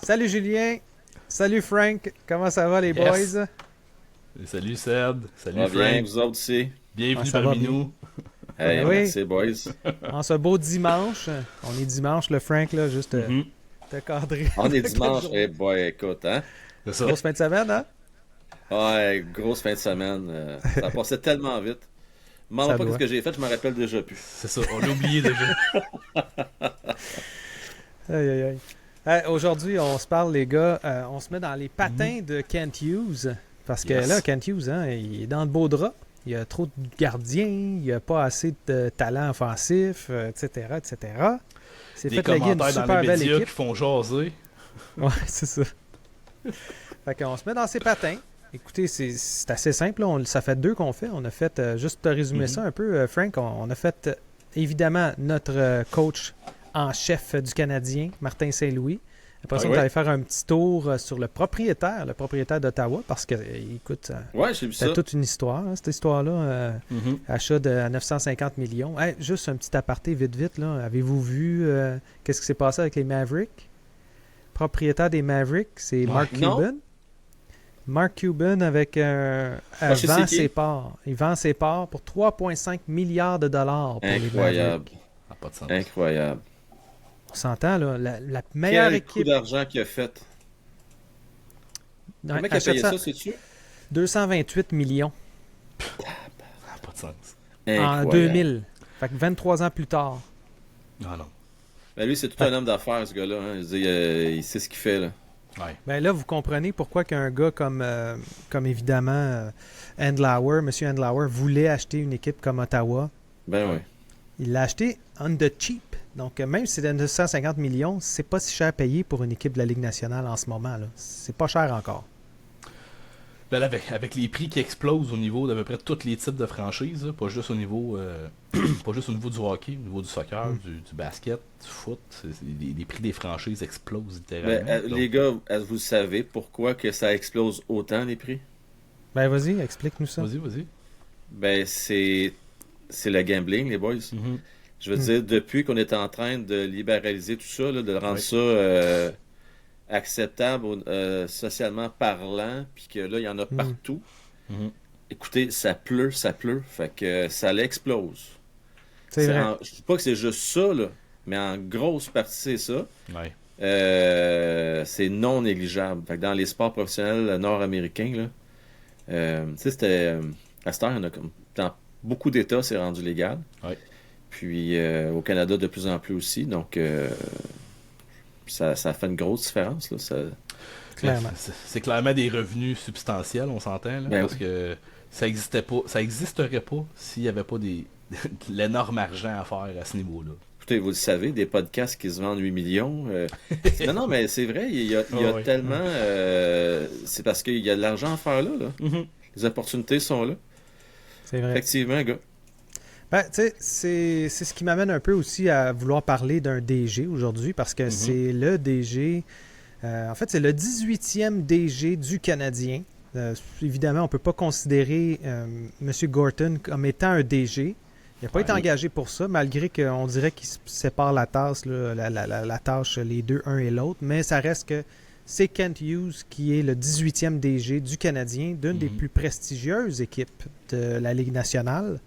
Salut Julien, salut Frank, comment ça va les Yes. boys? Salut Seb, Ça salut va bien, Frank, vous autres aussi? Ah, bienvenue ça va parmi bien. nous. Ben Hey, oui, merci, boys. en ce beau dimanche, on est dimanche, le Frank, là, juste Mhm. te cadrer On est avec la dimanche. Eh journée. boy, écoute, hein? C'est ça. Grosse fin de semaine, hein? Ouais, grosse fin de semaine. Ça a passé tellement vite. Demande Ça pas ce doit. que j'ai fait, je me rappelle déjà plus. C'est ça, on l'a oublié déjà. Aïe, aïe, aïe. Aujourd'hui, on se parle, les gars, on se met dans les Mhm. patins de Kent Hughes, parce que là, Yes. Kent Hughes, hein, il est dans le beau drap. Il y a trop de gardiens, il n'y a pas assez de talent offensif, etc., etc. Il s'est Des fait léguer une commentaires dans super les belle médias équipe. qui font jaser. Ouais, c'est ça. Fait qu'on se met dans ses patins. Écoutez, c'est assez simple, là. Ça fait deux qu'on fait. On a fait, juste te résumer Mhm. ça un peu, Frank, on a fait évidemment notre coach en chef du Canadien, Martin Saint-Louis. Après ça, Ouais. on est Ouais, allé faire un petit tour sur le propriétaire d'Ottawa, parce que, écoute, ouais, j'ai vu c'était ça. toute une histoire, hein, cette histoire-là. Mhm. Achat à 950 millions. Hey, juste un petit aparté, vite, vite, là. Avez-vous vu qu'est-ce qui s'est passé avec les Mavericks? Propriétaire des Mavericks, c'est Ouais. Mark Non? Cuban. Mark Cuban avec Ah, je sais c'est vend ses qui? parts. Il vend ses parts pour 3,5 milliards de dollars pour les Incroyable. Mavericks. Ça n'a pas de sens. Incroyable. On s'entend, là, la meilleure Quel coup équipe d'argent qu'il a fait. Comment il a achète payé ça ça, sais-tu? 228 millions Ça n'a pas de sens. en Incroyable. 2000. Fait que 23 ans plus tard. Non, non. Ben lui, c'est tout Fait un homme d'affaires, ce gars-là. Hein. Je veux dire, il sait ce qu'il fait, là. Ouais. ben là, vous comprenez pourquoi qu'un gars comme évidemment Andlauer, M. Andlauer, voulait acheter une équipe comme Ottawa. Ben Ouais. ouais. Il l'a acheté on the cheap. Donc, même si c'est 250 millions, c'est pas si cher payé pour une équipe de la Ligue nationale en ce moment, là. C'est pas cher encore. Ben là, avec les prix qui explosent au niveau d'à peu près tous les types de franchises, là, pas juste au niveau pas juste au niveau du hockey, au niveau du soccer, Mm. du basket, du foot, les prix des franchises explosent Ben, littéralement. les Donc, gars, est-ce que vous savez pourquoi que ça explose autant, les prix? Ben, vas-y, explique-nous ça. vas-y, vas-y. Ben, c'est le gambling, les boys. Mhm. Je veux Mm. dire, depuis qu'on est en train de libéraliser tout ça, là, de rendre Ouais. ça acceptable socialement parlant, puis que là, il y en a Mm. partout. Mhm. Écoutez, ça pleut, fait que ça l'explose. C'est vrai. Je dis pas que c'est juste ça, là, mais en grosse partie, c'est ça. Ouais. C'est non négligeable. Fait que dans les sports professionnels nord-américains, là, tu sais, c'était. À cette heure, il y en a dans beaucoup d'États, c'est rendu légal. Ouais. Puis au Canada, de plus en plus aussi. Donc, ça fait une grosse différence. Là. Clairement. C'est clairement des revenus substantiels, on s'entend, là, Ben parce oui. que ça existerait pas s'il n'y avait pas de l'énorme argent à faire à ce niveau-là. Écoutez, vous le savez, des podcasts qui se vendent 8 millions. Non, non, mais c'est vrai, il y a Ouais. tellement. C'est parce qu'il y a de l'argent à faire là, là. Mhm. Les opportunités sont là. C'est vrai. Effectivement, gars. Ben, tu sais, c'est ce qui m'amène un peu aussi à vouloir parler d'un DG aujourd'hui, parce que Mhm. c'est le DG. En fait, c'est le 18e DG du Canadien. Évidemment, on ne peut pas considérer M. Gorton comme étant un DG. Il n'a pas été Ouais. engagé pour ça, malgré qu'on dirait qu'il se sépare la tâche, là, la tâche, les deux, un et l'autre. Mais ça reste que c'est Kent Hughes qui est le 18e DG du Canadien, d'une des Mhm. plus prestigieuses équipes de la Ligue nationale.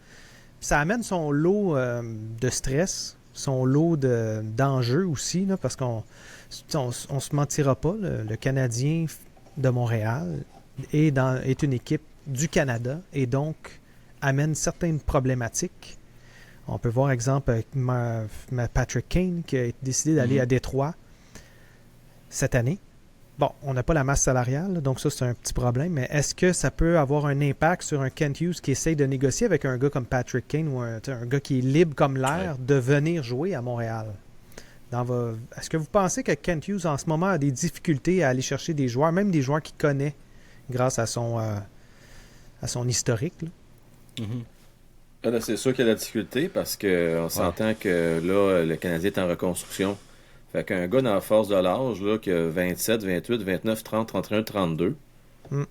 Puis ça amène son lot de stress, son lot d'enjeux aussi, là, parce on se mentira pas. Le Canadien de Montréal est une équipe du Canada et donc amène certaines problématiques. On peut voir, exemple, avec Patrick Kane qui a décidé d'aller Mhm. à Détroit cette année. Bon, on n'a pas la masse salariale, donc ça, c'est un petit problème. Mais est-ce que ça peut avoir un impact sur un Kent Hughes qui essaye de négocier avec un gars comme Patrick Kane ou un gars qui est libre comme l'air de venir jouer à Montréal? Est-ce que vous pensez que Kent Hughes, en ce moment, a des difficultés à aller chercher des joueurs, même des joueurs qu'il connaît grâce à son historique, là? Mhm. Ah, là, c'est sûr qu'il y a de la difficulté parce que on s'entend que là, le Canadien est en reconstruction. Fait qu'un gars dans la force de l'âge, là, qui a 27, 28, 29, 30, 31, 32, Mm.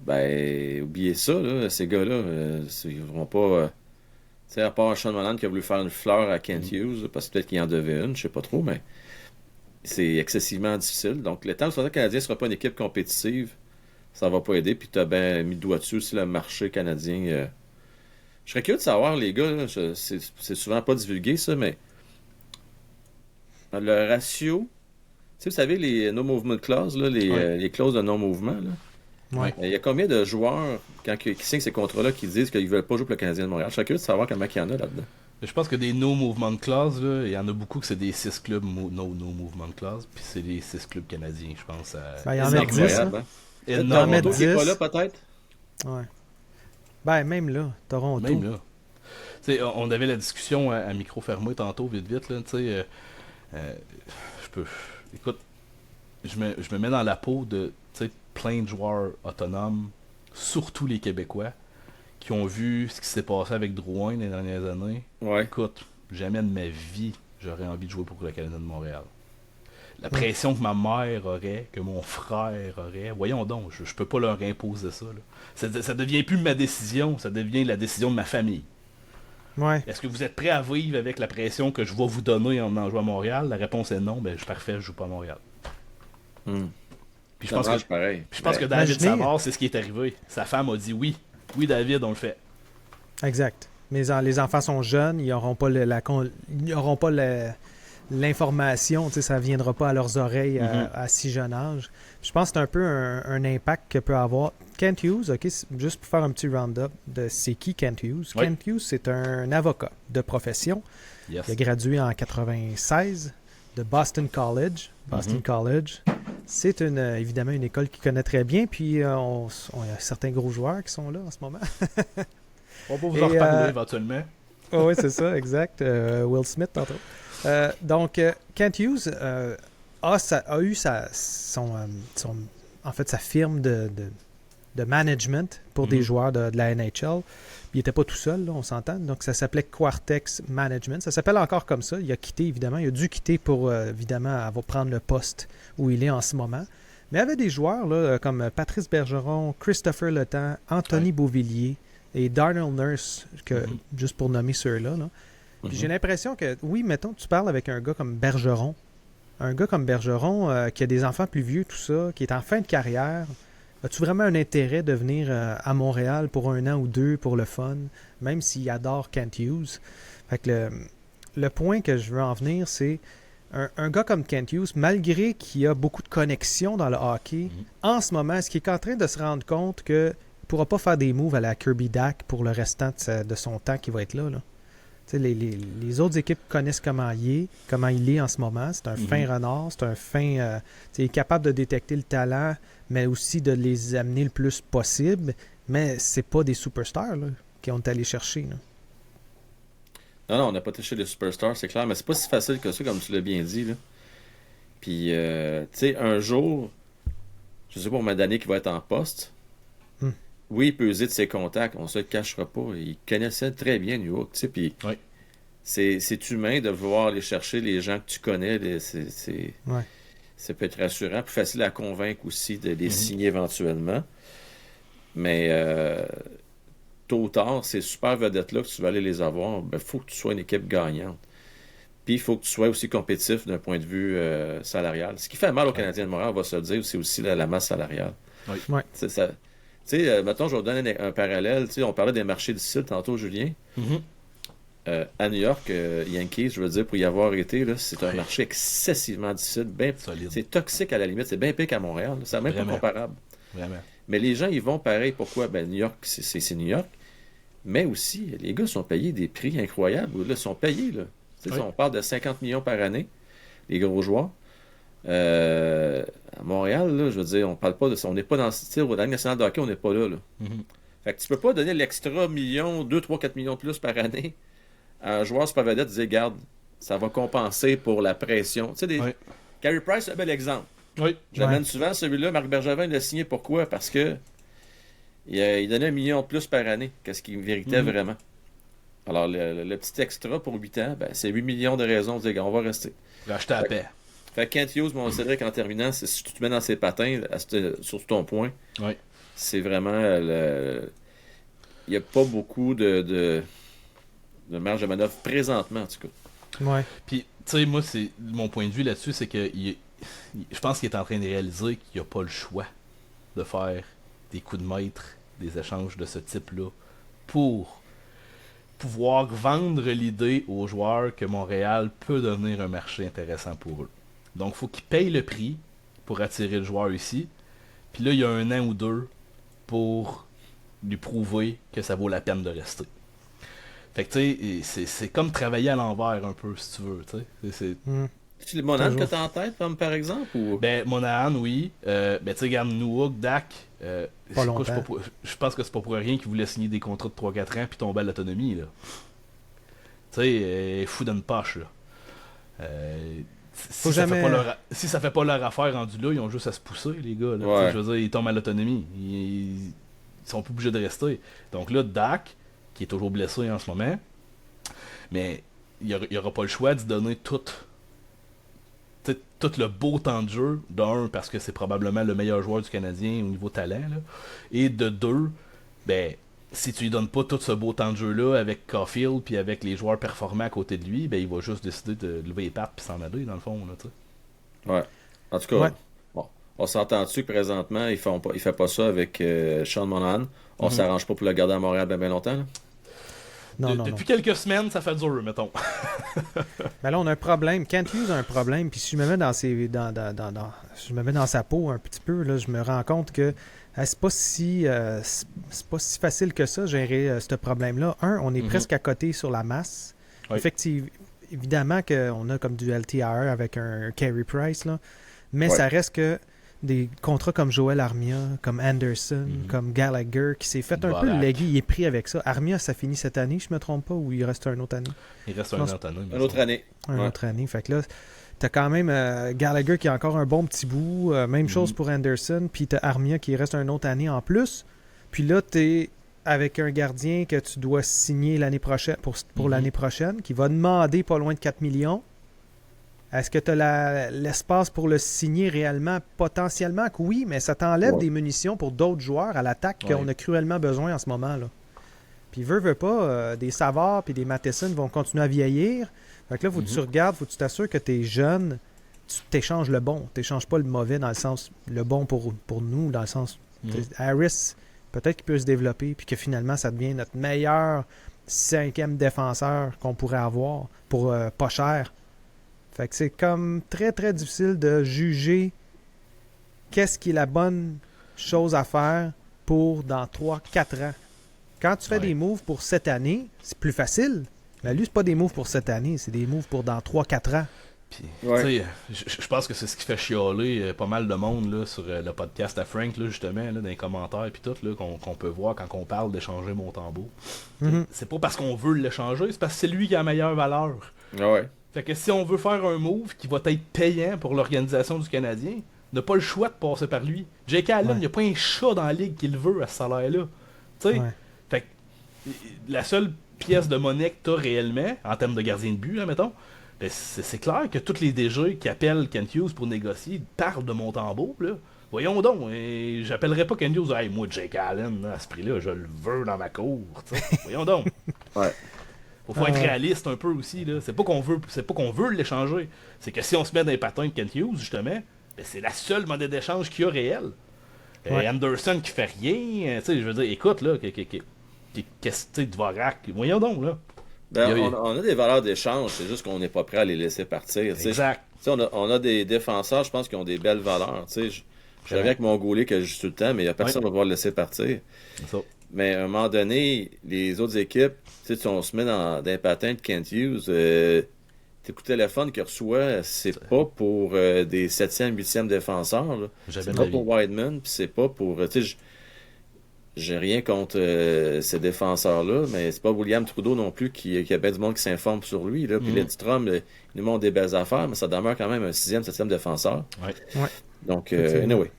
ben, oubliez ça, là, ces gars-là, ils vont pas. Tu sais, à part Sean Monahan qui a voulu faire une fleur à Kent Mhm. Hughes, parce que peut-être qu'il en devait une, je sais pas trop, mais c'est excessivement difficile. Donc, le temps que le Canadien ne sera pas une équipe compétitive, ça va pas aider. Puis tu as bien mis le doigt dessus aussi, le marché canadien. Je serais curieux de savoir, les gars, là, c'est souvent pas divulgué ça, mais le ratio, tu sais, vous savez, les no movement clauses, là, les clauses de non-mouvement, là. Ouais. Il y a combien de joueurs, qui signent ces contrats-là, qui disent qu'ils veulent pas jouer pour le Canadien de Montréal? Je serais curieux de savoir comment il y en a là-dedans. Je pense que des no movement clause, là, il y en a beaucoup que c'est des 6 clubs no movement clause, puis c'est les 6 clubs canadiens, je pense. Ben, il y en C'est a 10. incroyable, hein? Énormément. Toronto qui est pas là, peut-être? Ouais. Ben, même là, Toronto. Même là. T'sais, on avait la discussion à micro fermé tantôt, vite, là, tu sais. Je peux. Écoute, je me mets dans la peau de plein de joueurs autonomes, surtout les Québécois, qui ont vu ce qui s'est passé avec Drouin les dernières années. Ouais. Écoute, jamais de ma vie, j'aurais envie de jouer pour le Canadien de Montréal. La pression que ma mère aurait, que mon frère aurait, voyons donc, je peux pas leur imposer ça. Là. Ça devient plus ma décision, ça devient la décision de ma famille. Ouais. Est-ce que vous êtes prêts à vivre avec la pression que je vais vous donner en jouant à Montréal? La réponse est non, ben je suis parfait, je joue pas à Montréal. Puis je pense que, pareil. je pense que David Savard, c'est ce qui est arrivé. Sa femme a dit oui. Oui, David, on le fait. Exact. Mais les enfants sont jeunes, ils n'auront pas l'information, ça ne viendra pas à leurs oreilles à si jeune âge. Je pense que c'est un peu un impact que peut avoir Kent Hughes, juste pour faire un petit round-up de c'est qui Kent Hughes. Oui. Kent Hughes, c'est un avocat de profession. Yes. Il a gradué en 96 de Boston College. C'est évidemment une école qu'il connaît très bien, puis il y a certains gros joueurs qui sont là en ce moment. On va vous en reparler éventuellement. Oui, c'est ça, exact. Will Smith, tantôt. Donc, Kent Hughes a eu sa firme de management pour des joueurs de la NHL. Il n'était pas tout seul, là, on s'entend. Donc, ça s'appelait Quartex Management. Ça s'appelle encore comme ça. Il a quitté, évidemment. Il a dû quitter pour, évidemment, prendre le poste où il est en ce moment. Mais il y avait des joueurs là, comme Patrice Bergeron, Christopher Letang, Anthony Beauvillier et Darnell Nurse, juste pour nommer ceux-là. Là. Puis j'ai l'impression que, oui, mettons, tu parles avec un gars comme Bergeron. Un gars comme Bergeron qui a des enfants plus vieux, tout ça, qui est en fin de carrière. As-tu vraiment un intérêt de venir à Montréal pour 1 an ou 2 pour le fun, même s'il adore Kent Hughes? Fait que le point que je veux en venir, c'est un gars comme Kent Hughes, malgré qu'il a beaucoup de connexions dans le hockey, en ce moment, est-ce qu'il est en train de se rendre compte qu'il ne pourra pas faire des moves à la Kirby Dach pour le restant de son temps qui va être là? Les autres équipes connaissent comment il est en ce moment. C'est un fin renard, c'est un fin... il est capable de détecter le talent, mais aussi de les amener le plus possible. Mais c'est pas des superstars là, qui ont allé chercher. Là. Non, on n'a pas touché les superstars, c'est clair, mais c'est pas si facile que ça, comme tu l'as bien dit. Là. Puis, tu sais, un jour, je sais pas combien d'années qu'il va être en poste. Oui, il peut user de ses contacts, on se le cachera pas. Il connaissait très bien New York, tu sais, puis c'est humain de vouloir aller chercher les gens que tu connais. Ça peut être rassurant, plus facile à convaincre aussi de les signer éventuellement. Mais tôt ou tard, ces super vedettes-là que tu vas aller les avoir, il faut que tu sois une équipe gagnante. Puis il faut que tu sois aussi compétitif d'un point de vue salarial. Ce qui fait mal aux Canadiens de Montréal, on va se le dire, c'est aussi la masse salariale. Oui. Ouais. C'est ça. Tu sais, mettons, je vais vous donner un parallèle. Tu sais, on parlait des marchés difficiles tantôt, Julien. À New York, Yankees, je veux dire, pour y avoir été, là, c'est un marché excessivement difficile. C'est toxique à la limite. C'est bien pire qu'à Montréal. C'est même pas comparable. Vraiment. Mais les gens, ils vont pareil. Pourquoi? Ben, New York, c'est New York. Mais aussi, les gars sont payés des prix incroyables. Là, ils sont payés. Là. On parle de 50 millions par année, les gros joueurs. À Montréal, là, je veux dire, on parle pas de ça. On n'est pas dans ce tir. Au Ligue nationale de hockey, on n'est pas là. Fait que tu peux pas donner l'extra million, 2, 3, 4 millions de plus par année à un joueur super vedette, dire, garde, ça va compenser pour la pression. Tu sais, Carey Price, c'est un bel exemple. Oui. Je l'amène souvent, celui-là. Marc Bergevin l'a signé. Pourquoi? Parce que il donnait 1 million de plus par année qu'est-ce qu'il méritait vraiment. Alors, le petit extra pour 8 ans, ben, c'est 8 millions de raisons de dire, on va rester. Racheter à paix. Fait que Kent Hughes, mon Cédric, en terminant, si tu te mets dans ses patins, sur ton point, c'est vraiment il n'y a pas beaucoup de marge de manœuvre présentement, en tout cas. Ouais. Puis, sais, moi, c'est mon point de vue là-dessus, c'est que je pense qu'il est en train de réaliser qu'il n'a pas le choix de faire des coups de maître, des échanges de ce type-là, pour pouvoir vendre l'idée aux joueurs que Montréal peut devenir un marché intéressant pour eux. Donc, il faut qu'ils payent le prix pour attirer le joueur ici. Puis là, il y a 1 an ou 2 pour lui prouver que ça vaut la peine de rester. Fait que tu sais, c'est comme travailler à l'envers un peu, si tu veux. C'est le Monahan que t'as en tête, par exemple? Ou... Ben, Monahan, oui. Ben, tu sais, regarde, Newhook, Dak. Pas longtemps. Je pense que c'est pas pour rien qu'ils voulaient signer des contrats de 3-4 ans puis tomber à l'autonomie, là. Tu sais, fou d'une poche, là. Si ça fait pas leur affaire rendu là, ils ont juste à se pousser, les gars. Là. Ouais. Je veux dire, ils tombent à l'autonomie. Ils sont plus obligés de rester. Donc là, Dak, qui est toujours blessé en ce moment, mais il n'y aura pas le choix de donner tout le beau temps de jeu, d'un, parce que c'est probablement le meilleur joueur du Canadien au niveau talent, là, et de deux, ben, si tu lui donnes pas tout ce beau temps de jeu-là avec Caulfield puis avec les joueurs performants à côté de lui, ben, il va juste décider de lever les pattes puis s'en aller, dans le fond. Là, ouais. En tout cas, bon, on s'entend dessus que présentement, il fait pas ça avec Sean Monahan. On s'arrange pas pour le garder à Montréal bien longtemps. Là. Depuis quelques semaines, ça fait dur, mettons. Ben là, on a un problème. Kent Hughes a un problème. Puis si je me mets je me mets dans sa peau un petit peu, là, je me rends compte que c'est pas si facile que ça, gérer ce problème-là. On est presque à côté sur la masse. Oui. Évidemment qu'on a comme du LTR avec un Carey Price, là, mais ça reste que des contrats comme Joel Armia, comme Anderson, comme Gallagher, qui s'est fait un peu le leggy, il est pris avec ça. Armia, ça finit cette année, je me trompe pas, ou il reste une autre année? Il reste une autre année. Une autre année. Une autre année. Fait que là, t'as quand même Gallagher qui a encore un bon petit bout. Même chose pour Anderson. Puis t'as Armia qui reste une autre année en plus. Puis là, t'es avec un gardien que tu dois signer l'année prochaine pour l'année prochaine, qui va demander pas loin de 4 millions. Est-ce que tu as l'espace pour le signer réellement? Potentiellement que oui, mais ça t'enlève des munitions pour d'autres joueurs à l'attaque qu'on a cruellement besoin en ce moment. Là. Puis veut pas, des Savard puis des Matheson vont continuer à vieillir. Fait que là, faut que tu regardes, faut que tu t'assures que tu es jeune, tu t'échanges le bon. Tu n'échanges pas le mauvais dans le sens, le bon pour nous, dans le sens, Harris, peut-être qu'il peut se développer puis que finalement, ça devient notre meilleur 5e défenseur qu'on pourrait avoir pour pas cher. Fait que c'est comme très, très difficile de juger qu'est-ce qui est la bonne chose à faire pour dans 3-4 ans. Quand tu fais des moves pour cette année, c'est plus facile. Mais lui, c'est pas des moves pour cette année, c'est des moves pour dans 3-4 ans. Puis, je pense que c'est ce qui fait chialer pas mal de monde là, sur le podcast à Frank, là, justement, là, dans les commentaires puis tout, là, qu'on peut voir quand on parle d'échanger Montembeault. C'est pas parce qu'on veut l'échanger, c'est parce que c'est lui qui a la meilleure valeur. Ouais. Fait que si on veut faire un move qui va être payant pour l'organisation du Canadien, on n'a pas le choix de passer par lui. J.K. Allen, il n'y a pas un chat dans la ligue qui le veut à ce salaire-là. Tu sais? Fait que la seule pièce de monnaie que tu as réellement, en termes de gardien de but, là, mettons, ben c'est clair que tous les DG qui appellent Kent Hughes pour négocier parlent de Montembeault, là. Voyons donc, j'appellerais pas Kent Hughes, hey, moi, J.K. Allen, à ce prix-là, je le veux dans ma cour. Voyons donc. Faut être réaliste un peu aussi, là. C'est pas qu'on veut l'échanger. C'est que si on se met dans les patins de Kent Hughes, justement, ben c'est la seule monnaie d'échange qu'il y a réelle. Anderson qui fait rien, tu sais, je veux dire, écoute, là, qu'est-ce que Dvorak, voyons donc, là. Ben, on a des valeurs d'échange, c'est juste qu'on n'est pas prêt à les laisser partir. Exact. On a des défenseurs, je pense, qui ont des belles valeurs. Je reviens avec mon Goulet que je joue tout le temps, mais il n'y a personne qui va pouvoir le laisser partir. C'est ça. Mais à un moment donné, les autres équipes, si on se met dans un patin de Kent Hughes, tes coups de téléphone qu'il reçoit, c'est pas pour des 7e, 8e défenseurs. Là. C'est pas pour Wideman, puis c'est pas pour... j'ai rien contre ces défenseurs-là, mais c'est pas William Trudeau non plus qui a bien du monde qui s'informe sur lui. Là. Puis Lidstrom, il nous montre des belles affaires, mais ça demeure quand même un 6e, 7e défenseur. Donc, anyway.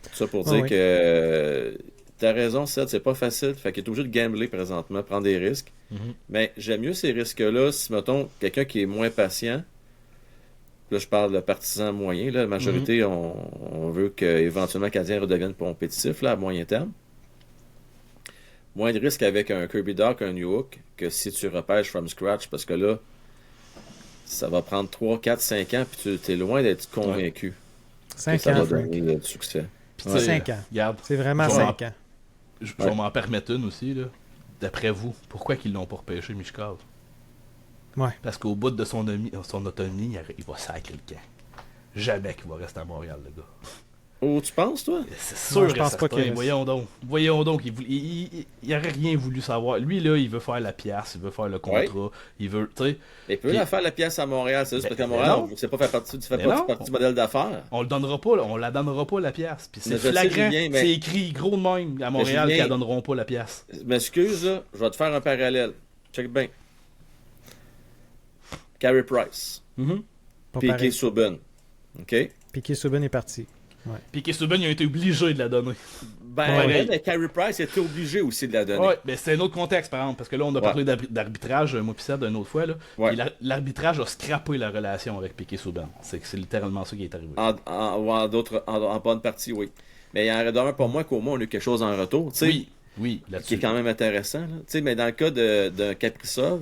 Tout ça pour dire que... T'as raison, Seth, c'est pas facile. Fait qu'il est obligé de gambler présentement, prendre des risques. Mais j'aime mieux ces risques-là si, mettons, quelqu'un qui est moins patient, là je parle de partisan moyen, là, la majorité, on veut qu'éventuellement le Canadien redevienne compétitif là, à moyen terme. Moins de risques avec un Kirby Dach, un Newhook, que si tu repêches from scratch, parce que là, ça va prendre 3, 4, 5 ans, puis tu es loin d'être convaincu que 5 ça ans, va Frank. donner du succès. Puis, C'est 5 ans. Regarde, C'est vraiment Ouais. 5 ans. je vais m'en permettre une aussi, là. D'après vous, pourquoi qu'ils l'ont pas repêché, Michkov? Ouais. Parce qu'au bout de son autonomie, il va sacrer le camp. Jamais qu'il va rester à Montréal, le gars. Oh, tu penses, toi? C'est sûr, je pense pas qu'il reste. Voyons donc, il aurait rien voulu savoir. Lui, là, il veut faire la pièce, il veut faire le contrat, il veut, tu sais... Il peut Puis- la faire la pièce à Montréal, c'est juste Ben- parce qu'à ben Montréal, non. c'est pas fait partie, tu fais Ben pas non. partie du modèle d'affaires. On le donnera pas, on la donnera pas la pièce. Puis c'est Mais je sais, flagrant, Julien, mais- c'est écrit gros de même à Montréal Julien- qu'ils la donneront pas la pièce. Je m'excuse, là, je vais te faire un parallèle. Check bien. Carey Price, Pas Piquet pareil. Subban. OK? Piquet Souben est parti. Puis Kessuben, ils ont été obligés de la donner. Ben, Ouais. ouais, mais Carey Price était obligé aussi de la donner. Ouais, mais c'est un autre contexte, par exemple, parce que là, on a parlé d'arbitrage, moi pis Seb, d'une autre fois, là. Ouais. Puis l'arbitrage a scrappé la relation avec Piquet Souban. C'est littéralement ça qui est arrivé. En bonne partie, oui. Mais il en demeure pour moi qu'au moins on a eu quelque chose en retour. Tu sais, Oui, qui là-dessus. est quand même intéressant. Là. Tu sais, mais dans le cas de Kaprizov,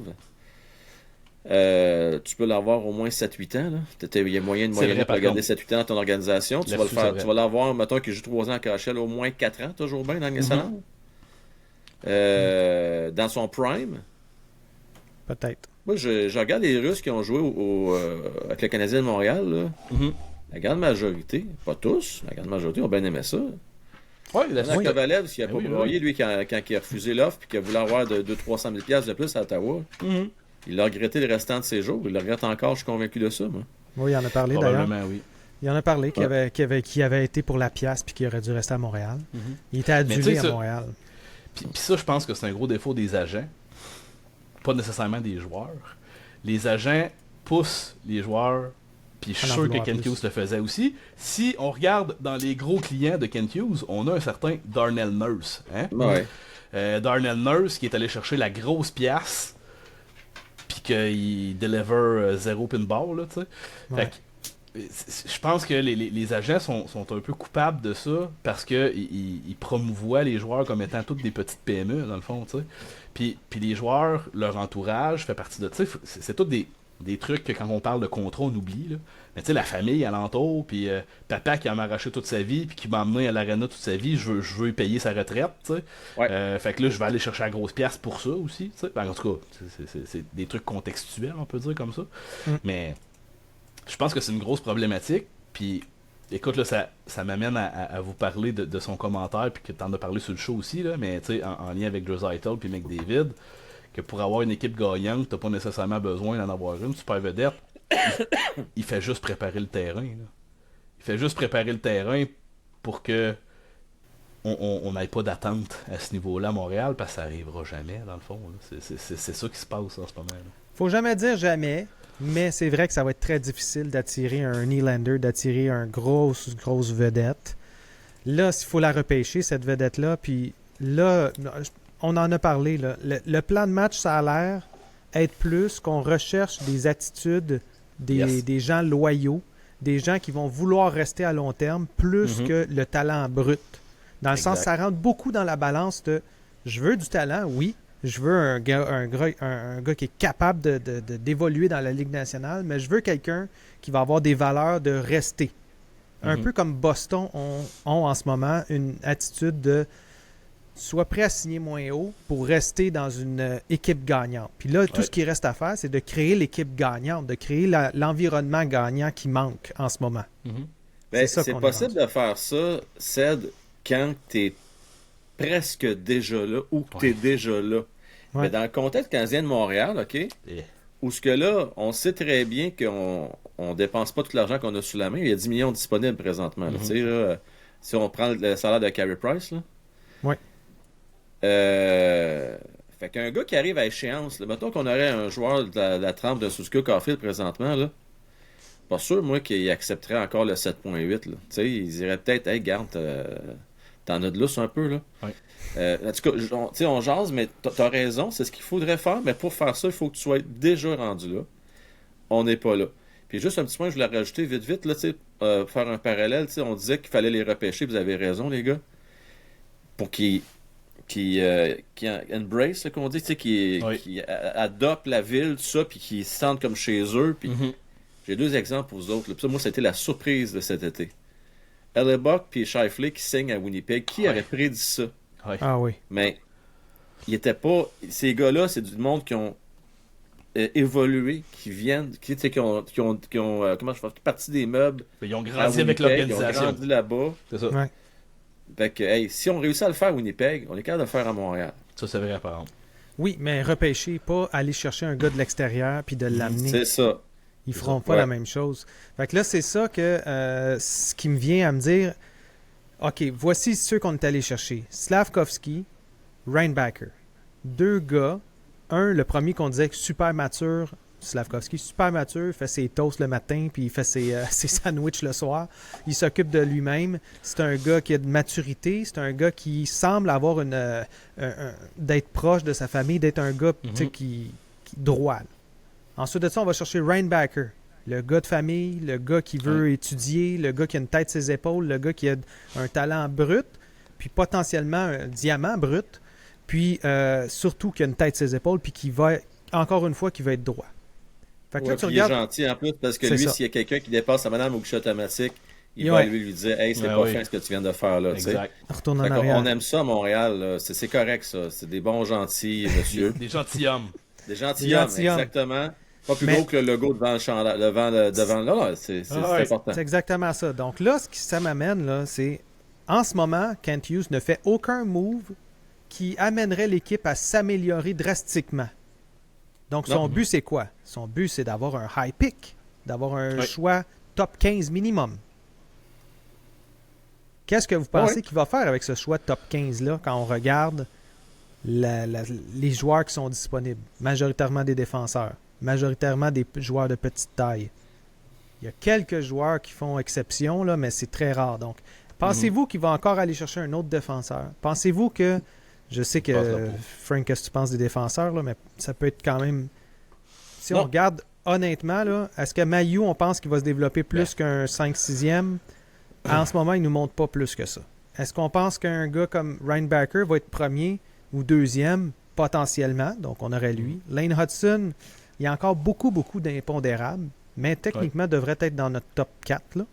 tu peux l'avoir au moins 7-8 ans. Il y a moyen de C'est vrai, pour par garder contre. 7-8 ans dans ton organisation. Tu vas, Là-dessus, c'est vrai. tu vas l'avoir, mettons qu'il joue 3 ans à KHL, au moins 4 ans, toujours bien dans le national. Dans son prime. Peut-être. Moi, je regarde les Russes qui ont joué avec le Canadien de Montréal. Là. Mhm. La grande majorité, pas tous, la grande majorité ont bien aimé ça. Ouais, là-dessus. Dans Kovalev, s'il n'a Ben pas oui, broyé, oui. lui, quand il a refusé l'offre et qu'il a voulu avoir de 200-300 000 $ de plus à Ottawa, Mhm. il a regretté le restant de ses jours. Il le regrette encore, je suis convaincu de ça. Moi. Oui, il en a parlé d'ailleurs. Probablement, oui. Il en a parlé qu'il Ouais. avait été pour la pièce puis qu'il aurait dû rester à Montréal. Mhm. Il était Mais tu adulé sais, à ça- Montréal. Puis ça, je pense que c'est un gros défaut des agents. Pas nécessairement des joueurs. Les agents poussent les joueurs, puis je suis À en sûr que vouloir Kent plus. Hughes le faisait aussi. Si on regarde dans les gros clients de Kent Hughes, on a un certain Darnell Nurse. Hein? Ouais. Darnell Nurse qui est allé chercher la grosse pièce, puis qu'il deliver zéro pinball, là, tu sais. Ouais. Fait que, je pense que les agents sont un peu coupables de ça parce que ils promouvoient les joueurs comme étant toutes des petites PME dans le fond, tu sais. Puis les joueurs, leur entourage fait partie de, tu sais, c'est tous des trucs que quand on parle de contrat on oublie là. Mais tu sais la famille alentour, puis papa qui a arraché toute sa vie puis qui m'a emmené à l'aréna toute sa vie, je veux lui payer sa retraite, tu sais. Ouais. Fait que là je vais aller chercher la grosse pièce pour ça aussi, tu sais. Ben, en tout cas, c'est des trucs contextuels on peut dire comme ça. Mais je pense que c'est une grosse problématique. Puis, écoute, là, ça m'amène à vous parler de son commentaire, puis que t'en as parlé sur le show aussi, là, mais tu sais, en lien avec Josiah Eitel puis McDavid, que pour avoir une équipe gagnante, t'as pas nécessairement besoin d'en avoir une. Super vedette, il fait juste préparer le terrain. Là. Il fait juste préparer le terrain pour que on n'ait pas d'attente à ce niveau-là à Montréal, parce que ça arrivera jamais, dans le fond. Là. C'est ça qui se passe en ce moment. Là. Faut jamais dire jamais, mais c'est vrai que ça va être très difficile d'attirer un Nylander, d'attirer une grosse vedette. Là, s'il faut la repêcher, cette vedette-là, puis là, on en a parlé, là. Le plan de match, ça a l'air être plus qu'on recherche des attitudes des gens loyaux, des gens qui vont vouloir rester à long terme, plus que le talent brut. Dans le sens, ça rentre beaucoup dans la balance de je veux du talent, oui. Je veux un gars qui est capable d'évoluer dans la Ligue nationale, mais je veux quelqu'un qui va avoir des valeurs de rester. Un peu comme Boston ont en ce moment une attitude de sois prêt à signer moins haut pour rester dans une équipe gagnante. Puis là, tout ce qui reste à faire, c'est de créer l'équipe gagnante, de créer l'environnement gagnant qui manque en ce moment. Ben, ça c'est qu'on est possible de faire ça, Ced, quand tu es presque déjà là ou que tu es déjà là. Ouais. Mais dans le contexte canadien de Montréal, OK, où ce que là, on sait très bien qu'on ne dépense pas tout l'argent qu'on a sous la main. Il y a 10 millions disponibles présentement. Là, tu sais, là, si on prend le salaire de Carey Price, là. Oui. Fait qu'un gars qui arrive à échéance, là, mettons qu'on aurait un joueur de la trempe de Suzuki Caulfield présentement, là, pas sûr, moi, qu'il accepterait encore le 7.8. Là. Tu sais, il dirait peut-être, hey, garde, t'en as de lousse un peu, là. Ouais. En tout cas, on jase, mais t'as raison, c'est ce qu'il faudrait faire, mais pour faire ça, il faut que tu sois déjà rendu là. On n'est pas là. Puis juste un petit point, je voulais rajouter vite, là, faire un parallèle, on disait qu'il fallait les repêcher, vous avez raison, les gars, pour qu'ils qui embrace, là, qu'on dit, tu sais, qui adoptent la ville, tout ça, puis qui se sentent comme chez eux. Puis j'ai 2 exemples pour vous autres. Là. Puis ça, moi, c'était la surprise de cet été. Hellebuck puis Scheifele qui signent à Winnipeg. Qui aurait prédit ça? Ah oui. Mais ils étaient pas. Ces gars-là, c'est du monde qui ont évolué, qui viennent, qui ont comment je fais partie des meubles. Ils ont grandi à avec Winnipeg, l'organisation. Ils ont grandi là-bas. C'est ça. Ouais. Fait que, hey, si on réussit à le faire à Winnipeg, on est capable de le faire à Montréal. Ça, c'est vrai, par exemple. Oui, mais repêcher, pas aller chercher un gars de l'extérieur puis de l'amener. C'est ça. Ils feront pas la même chose. Fait que là, c'est ça que ce qui me vient à me dire, OK, voici ceux qu'on est allé chercher. Slavkovski, Reinbacker. 2 gars. Le premier qu'on disait super mature, Slavkovski, super mature, il fait ses toasts le matin, puis il fait ses sandwichs le soir. Il s'occupe de lui-même. C'est un gars qui a de maturité. C'est un gars qui semble avoir d'être proche de sa famille, d'être un gars qui droit. Ensuite de ça, on va chercher Reinbacker, le gars de famille, le gars qui veut étudier, le gars qui a une tête sur ses épaules, le gars qui a un talent brut, puis potentiellement un diamant brut, puis surtout qui a une tête sur ses épaules, puis qui va, encore une fois, qui va être droit. Fait que là, tu regardes... Il est gentil en plus, parce que C'est lui, ça. s'il y a quelqu'un qui dépasse sa madame au guichet automatique, il va lui dire « Hey, c'est pas fin ce que tu viens de faire là. » Exact. Retourne en arrière. On aime ça à Montréal, là. C'est correct ça. C'est des bons gentils, monsieur. Des gentilshommes. Des gentilshommes, exactement. Pas plus gros que le logo devant le chandail, devant là, c'est important. C'est exactement ça. Donc là, ce que ça m'amène, là, c'est en ce moment, Kent Hughes ne fait aucun move qui amènerait l'équipe à s'améliorer drastiquement. Donc son but, c'est quoi? Son but, c'est d'avoir un high pick, d'avoir un choix top 15 minimum. Qu'est-ce que vous pensez qu'il va faire avec ce choix top 15-là quand on regarde les joueurs qui sont disponibles? Majoritairement des défenseurs. Majoritairement des joueurs de petite taille. Il y a quelques joueurs qui font exception, là, mais c'est très rare. Donc, pensez-vous qu'il va encore aller chercher un autre défenseur? Pensez-vous que... Je sais que, Frank, qu'est-ce que tu penses des défenseurs, là, mais ça peut être quand même... Si on regarde honnêtement, là, est-ce que Mailloux, on pense qu'il va se développer plus qu'un 5-6e? En ce moment, il ne nous montre pas plus que ça. Est-ce qu'on pense qu'un gars comme Reinbacker va être premier ou deuxième? Potentiellement. Donc, on aurait lui. Lane Hudson... Il y a encore beaucoup d'impondérables, mais techniquement devrait être dans notre top 4. Là.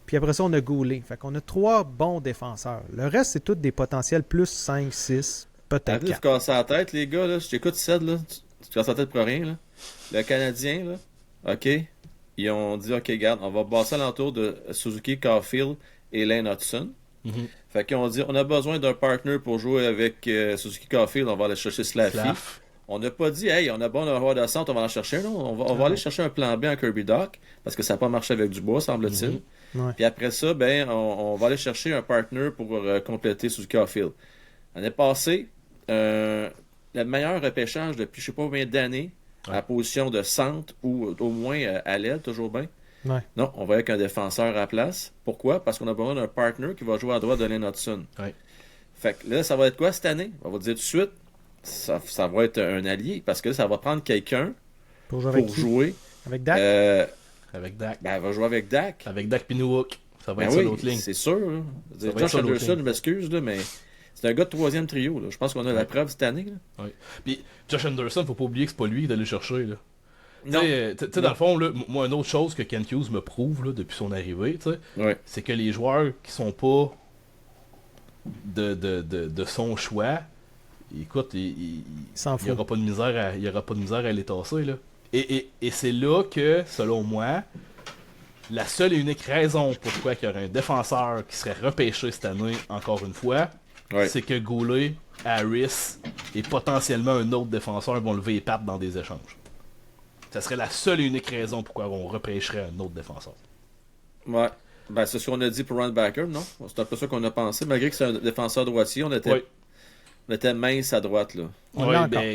Puis après ça, on a Goulet. Fait qu'on a 3 bons défenseurs. Le reste, c'est tous des potentiels plus 5, 6, peut-être 4. Tu casses la tête, les gars. Là. Je t'écoute, Ced, là. Tu casses la tête pour rien. Là. Le Canadien, là, OK, ils ont dit, OK, regarde, on va passer alentour de Suzuki, Caulfield et Lane Hudson. Fait qu'ils ont dit, on a besoin d'un partner pour jouer avec Suzuki, Caulfield. On va aller chercher Slaffy. On n'a pas dit, hey, on a bon joueur de centre, on va en chercher un. On va aller chercher un plan B en Kirby Doc, parce que ça n'a pas marché avec Dubois, semble-t-il. Puis après ça, ben, on va aller chercher un partner pour compléter Suzuki Caulfield. L'année passée, le meilleur repêchage depuis je ne sais pas combien d'années, à la position de centre ou au moins à l'aile, toujours bien. Non, on va avec un défenseur à la place. Pourquoi? Parce qu'on a besoin d'un partner qui va jouer à droite de Lane Hudson. Fait que là, ça va être quoi cette année? On va dire tout de suite. Ça va être un allié parce que ça va prendre quelqu'un pour jouer. Avec Dak? Avec Dak. Ben, elle va jouer avec Dak. Avec Dak Pinouok. Ça va être sur l'autre ligne. C'est sûr. Josh Anderson, je m'excuse, là, mais c'est un gars de 3e trio. Là. Je pense qu'on a la preuve cette année. Là. Puis Josh Anderson, faut pas oublier que c'est pas lui d'aller chercher. Là. Non. Tu sais, dans le fond, là, moi, une autre chose que Kent Hughes me prouve là, depuis son arrivée, c'est que les joueurs qui sont pas de son choix, écoute, il n'y aura pas de misère à les tasser. Là. Et c'est là que, selon moi, la seule et unique raison pourquoi il y aurait un défenseur qui serait repêché cette année, encore une fois, c'est que Goulet, Harris et potentiellement un autre défenseur vont lever les pattes dans des échanges. Ça serait la seule et unique raison pourquoi on repêcherait un autre défenseur. Ouais. Ben, c'est ce qu'on a dit pour Reinbacker, non? C'est un peu ça qu'on a pensé. Malgré que c'est un défenseur droitier, on était mince à droite, là.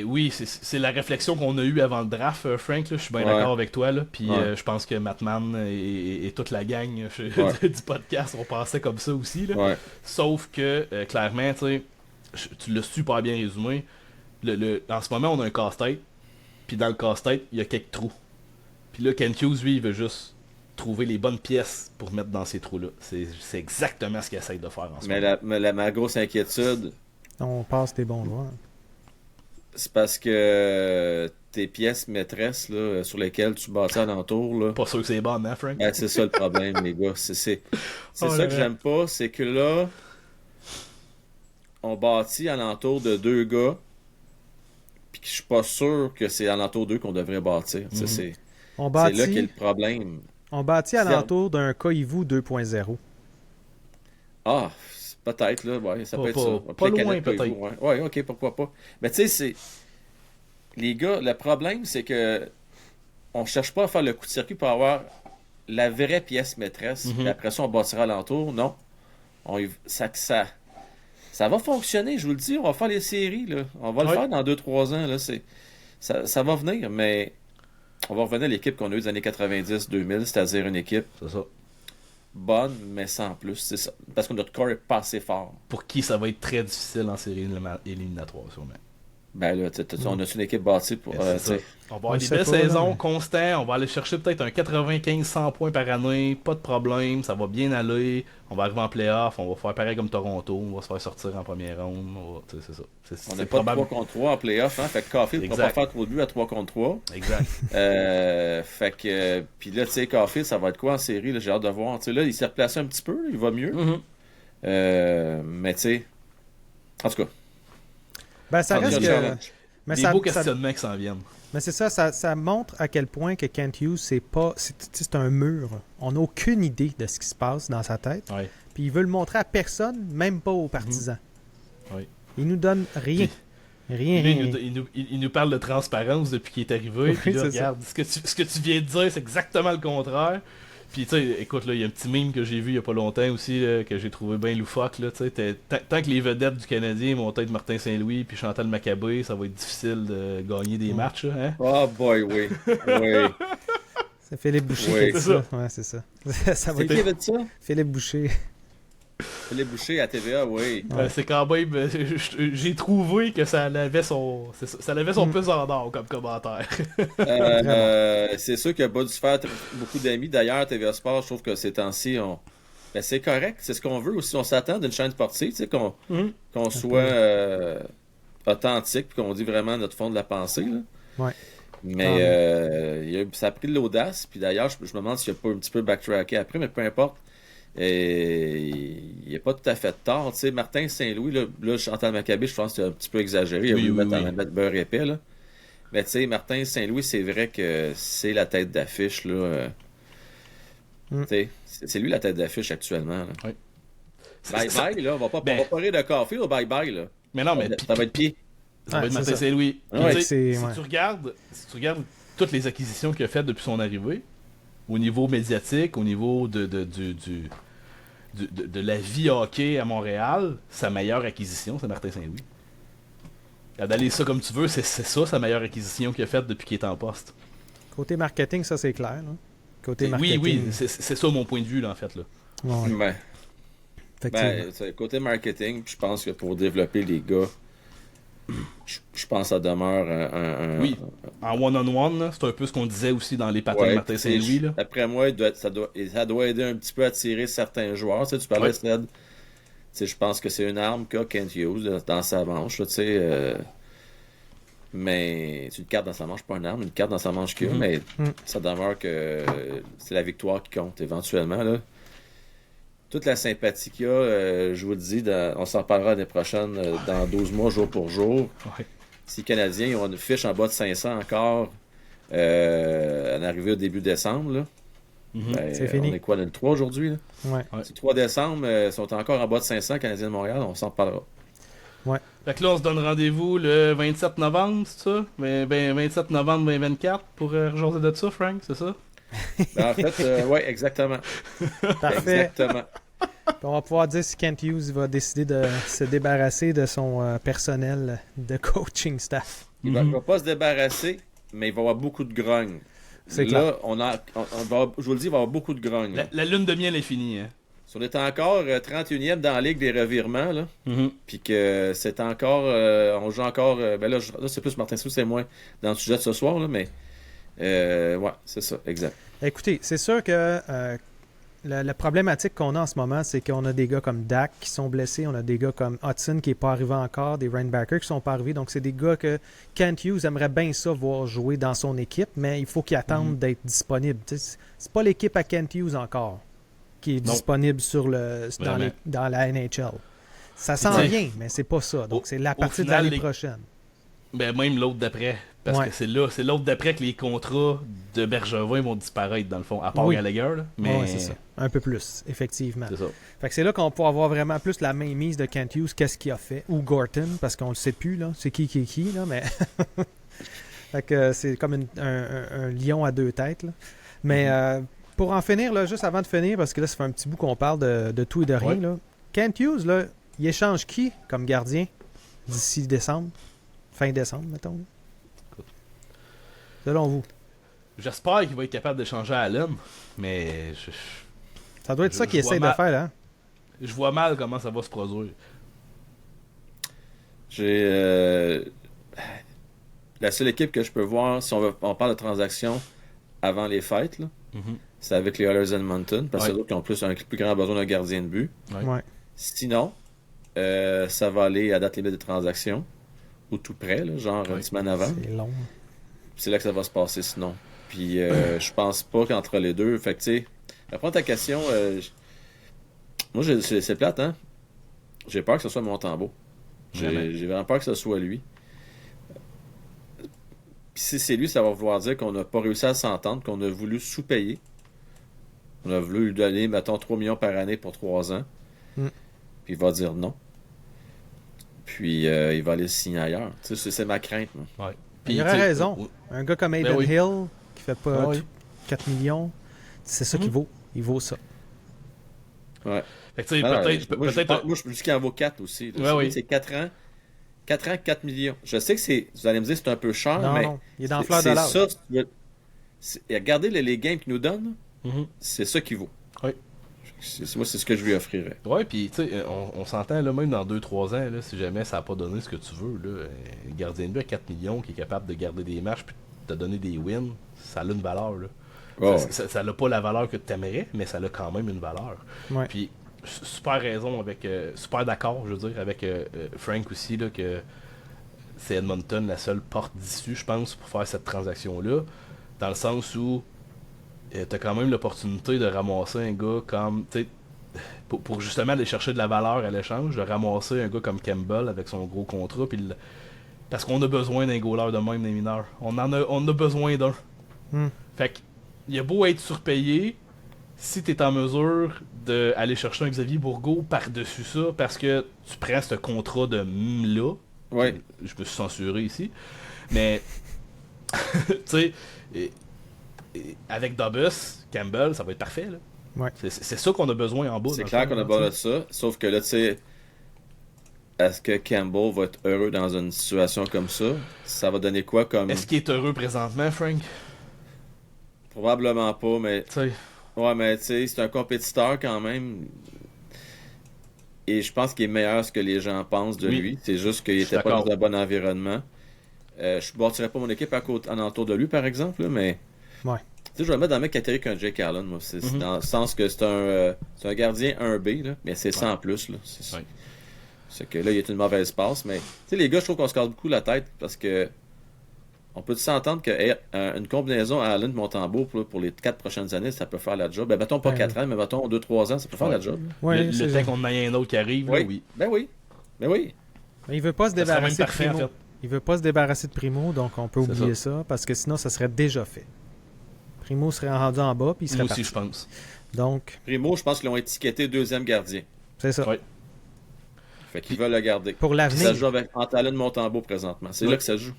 Oui, c'est la réflexion qu'on a eue avant le draft, Frank. Là, je suis bien d'accord avec toi. Là, puis je pense que Mattman et toute la gang du podcast, on pensait comme ça aussi. Là. Sauf que, clairement, tu l'as super bien résumé. En ce moment, on a un casse-tête. Puis dans le casse-tête, il y a quelques trous. Puis là, Kent Hughes, lui, il veut juste trouver les bonnes pièces pour mettre dans ces trous-là. C'est exactement ce qu'il essaye de faire en ce moment. Mais ma grosse inquiétude... On passe des bons joueurs. C'est parce que tes pièces maîtresses là, sur lesquelles tu bâtis alentour, là, Pas sûr que c'est bon, hein, Frank? ben, c'est ça le problème, les gars. C'est Oh ça là que là. j'aime pas, c'est que là, on bâtit alentour de 2 gars, puis que je suis pas sûr que c'est alentour d'eux qu'on devrait bâtir. Tu sais, Mhm. On c'est là qu'est le bâtit, problème. on bâtit alentour d'un Koivu 2.0. Ah, peut-être, là, ouais, ça Pas- peut être pas- ça. pas Puis les loin, canettes peuvent peut-être. jouer, ouais. Ouais, ok, pourquoi pas. Mais tu sais, c'est. Les gars, le problème, c'est que on cherche pas à faire le coup de circuit pour avoir la vraie pièce maîtresse. Mhm. Puis après ça, on bâtira alentour. Non. Ça va fonctionner, je vous le dis. On va faire les séries, là. On va le Ouais. faire dans 2-3 ans, là. Ça va venir, mais on va revenir à l'équipe qu'on a eue des années 90-2000, c'est-à-dire une équipe C'est ça. bonne, mais sans plus. C'est ça. Parce que notre corps est pas assez fort. Pour qui ça va être très difficile en série éliminatoire, sûrement. Ben là, on a une équipe bâtie pour. C'est ça. Tu sais, On va avoir On des sait belles pas, là, saisons, mais- constants. On va aller chercher peut-être un 95-100 points par année. Pas de problème. Ça va bien aller. On va arriver en playoff. On va faire pareil comme Toronto. On va se faire sortir en première ronde. Tu sais, c'est ça. on C'est n'est pas probable. 3 contre 3 en playoff, hein. Fait que Caulfield ne pourra pas Exact. faire trop de buts à 3 contre 3. Exact. Fait que. Puis là, tu sais, Caulfield, ça va être quoi en série, là, j'ai hâte de voir. Tu sais, là, il s'est replacé un petit peu, là, il va mieux. Mhm. Mais tu sais. En tout cas. Ben, ça en tout reste cas, que. challenge. Mais Des ça, beaux ça- questionnements qui s'en viennent. mais c'est ça, ça montre à quel point que Kent Hughes, c'est un mur. On n'a aucune idée de ce qui se passe dans sa tête. Ouais. Puis il veut le montrer à personne, même pas aux partisans. Oui. Il nous donne rien. Rien, Lui, rien. il nous parle de transparence depuis qu'il est arrivé. Oui, Puis là, c'est ça. regarde, ce que tu viens de dire, c'est exactement le contraire. Puis tu sais, écoute, là, il y a un petit meme que j'ai vu il y a pas longtemps aussi, là, que j'ai trouvé bien loufoque. Là, tu sais, tant que les vedettes du Canadien vont être Martin Saint-Louis puis Chantal Maccabé, ça va être difficile de gagner des matchs. Là, hein? Oh boy, oui. Oui. C'est Philippe Boucher Oui. qui a dit C'est ça. Ouais, c'est ça. Ça va C'est être qui qui avait dit ça? Philippe Boucher. Philippe Boucher à TVA, oui. Ouais. C'est quand même. J'ai trouvé que ça avait son. Ça avait son pesant d'or comme commentaire. C'est sûr qu'il a pas dû se faire beaucoup d'amis. D'ailleurs, TVA Sport, je trouve que ces temps-ci, ben, c'est correct. C'est ce qu'on veut aussi. On s'attend d'une chaîne sportive, tu sais, qu'on soit authentique puis qu'on dit vraiment notre fond de la pensée. Là. Ouais. Mais ça a pris de l'audace. Puis d'ailleurs, je me demande s'il n'y a pas un petit peu backtracké après, mais peu importe. Il n'est pas tout à fait tort. Tu sais, Martin Saint-Louis, là Chantal Maccabé, je pense que c'est un petit peu exagéré. Il a Oui, voulu oui, mettre oui. en mettre beurre épais. Là. Mais tu sais, Martin Saint-Louis, c'est vrai que c'est la tête d'affiche. Là. Tu sais, c'est lui la tête d'affiche actuellement. Là. Oui. Bye bye, là. On va pas rire de café au bye bye. Là. Mais non, mais. Ça va être pied. Ça va Ouais, être c'est Martin ça. Saint-Louis. Puis, Ouais, tu sais, c'est- si ouais. tu regardes toutes les acquisitions qu'il a faites depuis son arrivée, au niveau médiatique, au niveau de la vie hockey à Montréal, sa meilleure acquisition, c'est Martin Saint-Louis. D'aller ça comme tu veux, c'est ça sa meilleure acquisition qu'il a faite depuis qu'il est en poste. Côté marketing, ça c'est clair. Là. Côté Oui, marketing. oui, c'est ça mon point de vue là, en fait. Là. Ouais, Ben, effectivement. côté marketing, je pense que pour développer les gars, je pense que ça demeure un. Oui, en one-on-one, là, c'est un peu ce qu'on disait aussi dans les patins de Ouais, Martin Saint-Louis. Là. D'après moi, ça doit aider un petit peu à tirer certains joueurs. Tu sais, tu parlais, Ouais. Sned. Tu sais, je pense que c'est une arme qu'a Kent Hughes dans sa manche. Là, tu sais, mais c'est une carte dans sa manche, pas une arme, une carte dans sa manche qu'il a, mais ça demeure que c'est la victoire qui compte éventuellement. Là. Toute la sympathie qu'il y a, je vous le dis, on s'en reparlera l'année prochaine, dans 12 mois, jour pour jour. Ouais. Si les Canadiens ils ont une fiche en bas de 500 encore, en arrivée au début décembre, là, ben, C'est fini. on est quoi, le 3 aujourd'hui? Là? Ouais. Si le 3 décembre, sont encore en bas de 500 Canadiens de Montréal, on s'en reparlera. Fait que là, on se donne rendez-vous le 27 novembre, c'est ça? 27 novembre 2024 pour rejoindre de ça, Frank, c'est ça? Ben, en fait, oui, exactement. Parfait. Exactement. Puis on va pouvoir dire si Kent Hughes va décider de se débarrasser de son personnel de coaching staff. Il ne va pas se débarrasser, mais il va y avoir beaucoup de grogne. C'est Là, clair. on va, je vous le dis, il va y avoir beaucoup de grogne. là. La lune de miel est finie, hein? Si on est encore 31e dans la Ligue des revirements, là, Mhm. puis que c'est encore, on joue encore, ben là, là, c'est plus Martin Sou, c'est moins dans le sujet de ce soir, là, mais ouais, c'est ça, exact. Écoutez, c'est sûr que la problématique qu'on a en ce moment, c'est qu'on a des gars comme Dak qui sont blessés, on a des gars comme Hudson qui n'est pas arrivé encore, des Rainbackers qui sont pas arrivés. Donc, c'est des gars que Kent Hughes aimerait bien ça voir jouer dans son équipe, mais il faut qu'il attende d'être disponible. C'est pas l'équipe à Kent Hughes encore qui est disponible dans la NHL. Ça s'en vient, mais c'est pas ça. Donc, c'est la partie de l'année prochaine. Ben, même l'autre d'après. Parce que c'est l'autre d'après que les contrats de Bergevin vont disparaître, dans le fond, à part Gallagher. Là. Mais... Oui, c'est ça. Un peu plus, effectivement. C'est ça. Fait que c'est là qu'on peut avoir vraiment plus la mainmise de Kent Hughes, qu'est-ce qu'il a fait. Ou Gorton, parce qu'on le sait plus, là. C'est qui est qui, là, mais... fait que c'est comme un lion à deux têtes, là. Mais pour en finir, là, juste avant de finir, parce que là, ça fait un petit bout qu'on parle de tout et de rien, là. Kent Hughes, là, il échange qui comme gardien d'ici décembre? Fin décembre, mettons. Là. Selon vous. J'espère qu'il va être capable d'échanger à Allen, mais... Ça doit être ça qu'il essaie de faire, là. Je vois mal comment ça va se produire. La seule équipe que je peux voir, si on parle de transactions avant les fêtes, là, c'est avec les Oilers Edmonton, parce que c'est eux qui ont un plus grand besoin d'un gardien de but. Ouais. Sinon, ça va aller à date limite de transaction, ou tout près, là, genre une semaine avant. C'est long. C'est là que ça va se passer sinon. Puis je pense pas qu'entre les deux. Fait que tu sais, répondre à ta question, moi c'est plate, hein. J'ai peur que ce soit Montembeault. J'ai vraiment peur que ce soit lui. Puis si c'est lui, ça va vouloir dire qu'on n'a pas réussi à s'entendre, qu'on a voulu sous-payer. On a voulu lui donner, mettons, 3 millions par année pour 3 ans. Puis il va dire non. Puis il va aller signer ailleurs. Tu sais, c'est ma crainte. Ouais. Puis, il aurait raison. Un gars comme Aiden Hill, qui fait pas 4 millions, c'est ça qu'il vaut. Il vaut ça. Ouais. Fait que, peut-être... Moi, je dis qu'il en vaut 4 aussi. C'est 4 ans. 4 ans, 4 millions. Je sais que c'est... Vous allez me dire que c'est un peu cher, mais... Non, il est dans le fleur de l'âge. Ça, regardez les games qu'il nous donne, c'est ça qu'il vaut. Oui. Moi, c'est ce que je lui offrirais. Ouais, puis tu sais, on s'entend là, même dans 2-3 ans, là, si jamais ça n'a pas donné ce que tu veux, là, un gardien de but à 4 millions qui est capable de garder des matchs puis de te donner des wins, ça a une valeur. Là. Oh. Ça n'a pas la valeur que tu aimerais, mais ça a quand même une valeur. Ouais. Puis, super raison avec. Super d'accord, je veux dire, avec Frank aussi, là, que c'est Edmonton la seule porte d'issue, je pense, pour faire cette transaction-là. Dans le sens où t'as quand même l'opportunité de ramasser un gars comme, tu sais, pour justement aller chercher de la valeur à l'échange, de ramasser un gars comme Campbell avec son gros contrat, puis parce qu'on a besoin d'un goaler de même des mineurs. On a besoin d'un. Fait que, il a beau être surpayé, si t'es en mesure d'aller chercher un Xavier Bourgault par-dessus ça, parce que tu prends ce contrat de là, je me suis censuré ici, mais, tu sais, avec Dobus, Campbell, ça va être parfait. Là. Ouais. C'est ça qu'on a besoin en bas. C'est clair qu'on a besoin de ça. Sauf que là, tu sais, est-ce que Campbell va être heureux dans une situation comme ça? Ça va donner quoi comme... Est-ce qu'il est heureux présentement, Frank? Probablement pas, mais... T'sais. Ouais, mais tu sais, c'est un compétiteur quand même. Et je pense qu'il est meilleur que ce que les gens pensent de lui. C'est juste qu'il était pas dans un bon environnement. Je ne bâtirais pas mon équipe en entour de lui, par exemple, là, mais... Ouais. Tu sais, je vais le mettre dans la même catégorie qu'un Jake Allen, moi. C'est dans le sens que c'est un gardien 1B, là, mais c'est 100 plus. Là. C'est que là, il est une mauvaise passe. Mais tu sais, les gars, je trouve qu'on se casse beaucoup la tête parce que on peut s'entendre qu'une combinaison à Allen Montembeault pour les 4 prochaines années, ça peut faire la job. Ben, mettons pas 4 ans, mais mettons 2-3 ans, ça peut faire la job. Ouais, le temps qu'on ait un autre qui arrive, là, oui. Ben oui. Ben oui. Mais il veut pas se débarrasser de Primo. En fait. Il veut pas se débarrasser de Primo, donc on peut oublier ça, parce que sinon, ça serait déjà fait. Primo serait rendu en bas, puis il serait Moi parti. aussi, je pense. Donc... Primo, je pense qu'ils l'ont étiqueté deuxième gardien. C'est ça. Ouais. Fait qu'ils veulent le garder. Pour l'avenir. Ça joue avec Antalone Montembeault présentement. C'est là que ça joue.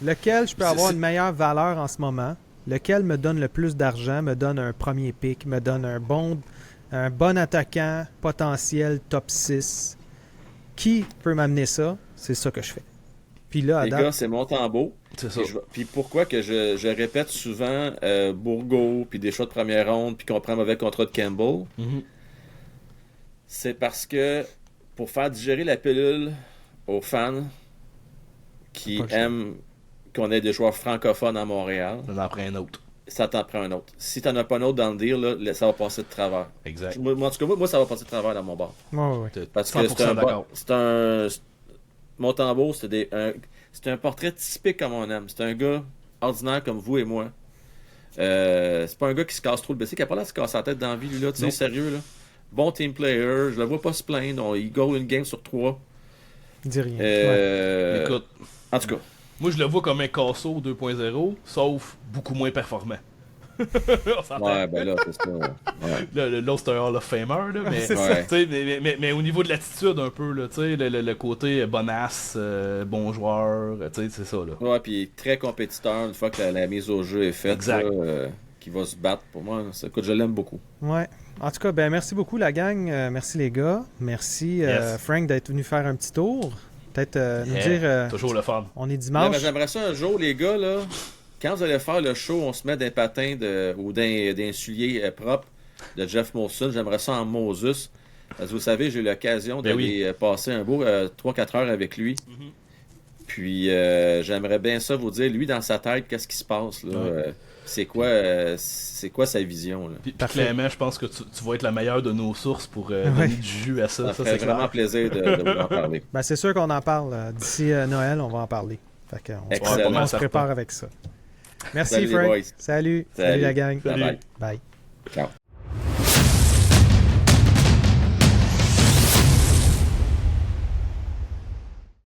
Lequel je peux avoir une meilleure valeur en ce moment? Lequel me donne le plus d'argent, me donne un premier pick, me donne un bon attaquant potentiel top 6? Qui peut m'amener ça? C'est ça que je fais. Puis là, les gars, c'est Montembeault. C'est ça. Puis pourquoi que je répète souvent Bourgault, puis des choix de première ronde, puis qu'on prend un mauvais contrat de Campbell, c'est parce que pour faire digérer la pilule aux fans qui aiment qu'on ait des joueurs francophones à Montréal, On en prend un autre. ça t'en prend un autre. Si t'en as pas un autre dans le deal, là, ça va passer de travers. Exact. En tout cas, moi, ça va passer de travers dans mon bar. Ouais. Parce que 100% d'accord. Mon tambour, c'est un portrait typique comme on aime. C'est un gars ordinaire comme vous et moi. C'est pas un gars qui se casse trop le bessic, qui a pas l'air de se casser la tête dans la vie, lui, là. Tu sais, sérieux, là. Bon team player, je le vois pas se plaindre. Il goal une game sur 3. Dis rien. Écoute, En tout cas. moi je le vois comme un Casso 2.0, sauf beaucoup moins performant. On s'entend. Ouais, ben là, c'est ça. Ouais. L'autre c'est un Hall of Famer, là, mais, Ouais. tu sais, mais au niveau de l'attitude un peu, là, tu sais, le côté bonasse, bon joueur, tu sais, c'est ça. Là. Ouais, puis très compétiteur une fois que la mise au jeu est faite. Exact. Là, qui va se battre pour moi. Écoute, je l'aime beaucoup. Ouais. En tout cas, ben merci beaucoup la gang. Merci les gars. Merci Yes. Frank d'être venu faire un petit tour. Peut-être nous dire. Toujours le fun. On est Ouais, dimanche. ben, j'aimerais ça un jour, les gars, là. Quand vous allez faire le show, on se met des patins ou d'un soulier propre de Jeff Molson. J'aimerais ça en Moses. Parce que vous savez, j'ai eu l'occasion d'aller passer un beau 3-4 heures avec lui. Puis j'aimerais bien ça vous dire, lui, dans sa tête, qu'est-ce qui se passe, là. Ouais. C'est quoi sa vision, là. Puis Parfait. clairement, je pense que tu vas être la meilleure de nos sources pour donner du jus à ça. Ça Ça, ferait c'est vraiment clair. plaisir de vous en parler. Ben, c'est sûr qu'on en parle. D'ici Noël, on va en parler. Fait que Excellent. on se prépare avec ça. Merci Salut les Frank. boys. Salut la gang. Bye bye. Bye. Ciao.